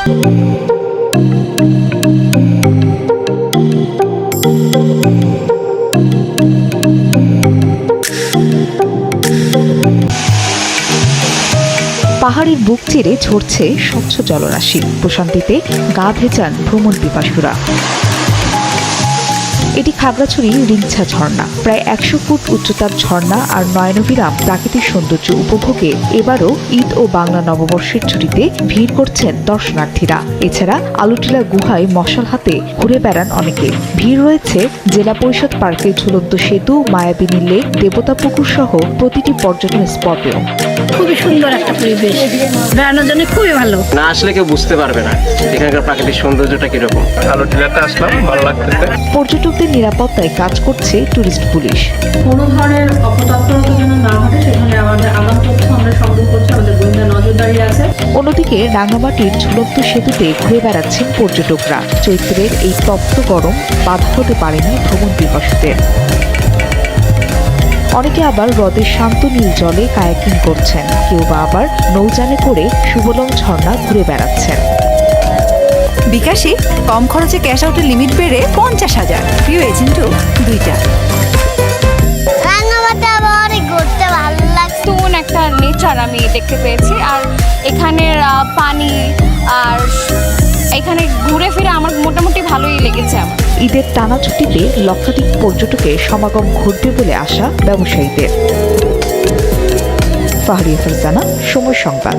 পাহাড়ের বুক চিরে ঝরছে স্বচ্ছ জলরাশি, প্রশান্তিতে গা ভেজান ভ্রমণ পিপাসুরা। এটি খাগড়াছড়ির রিংছা ঝর্ণা। প্রায় ১০০ ফুট উচ্চতার ঝর্ণা আর নয়নবিরাম প্রাকৃতিক সৌন্দর্য উপভোগে এবারও ঈদ ও বাংলা নববর্ষের ছুটিতে ভিড় করছেন দর্শনার্থীরা। এছাড়া আলুটিলা গুহায় মশাল হাতে ঘুরে বেড়ান অনেকে। ভিড় রয়েছে জেলা পরিষদ পার্কের ঝুলন্ত সেতু, মায়াবিনী লেক, দেবতা পুকুর সহ প্রতিটি পর্যটন স্পটেও। খুবই সুন্দর একটা পরিবেশ, বেড়ানোর জন্য খুবই ভালো। না আসলে কেউ বুঝতে পারবে না এখানকার প্রাকৃতিক সৌন্দর্যটা কিরকম। আলুটিলাতে আসলাম, ভালো লাগতেছে। পর্যটকদের নিরাপত্তায় কাজ করছে টুরিস্ট পুলিশ। কোনো ধরনের অপতৎপরতা যেন না ঘটে সেখানে আমাদের আগাম তথ্য আমরা সংগ্রহ করছি, আমাদের গোয়েন্দা নজরদারি আছে। অন্যদিকে রাঙামাটির ঝুলন্ত সেতুতে ঘুরে বেড়াচ্ছেন পর্যটকরা। চৈত্রের এই তপ্ত গরম বাধা হতে পারেনি ভ্রমণ পিপাসুদের। অনেকে আবার হ্রদের শান্ত নীল জলে কায়াকিং করছেন, কেউ বা আবার নৌযানে করে সুবলং ঝর্ণা ঘুরে বেড়াচ্ছেন। বিকাশে কম খরচে ক্যাশ আউটের লিমিট বেড়ে ৫০,০০০। প্রিয় এজেন্টও ২টা। রাঙামাটি আমার অনেক ঘুরতে ভালো লাগছে। নতুন একটা নেচার আমি দেখতে পেয়েছি, আর এখানের পানি আর এখানে ঘুরে ফিরে আমার মোটামুটি ভালোই লেগেছে আমার। ঈদের টানা ছুটিতে লক্ষাধিক পর্যটকের সমাগম ঘটবে বলে আশা ব্যবসায়ীদের। ফাহরিয়া ফারজানা, সময় সংবাদ।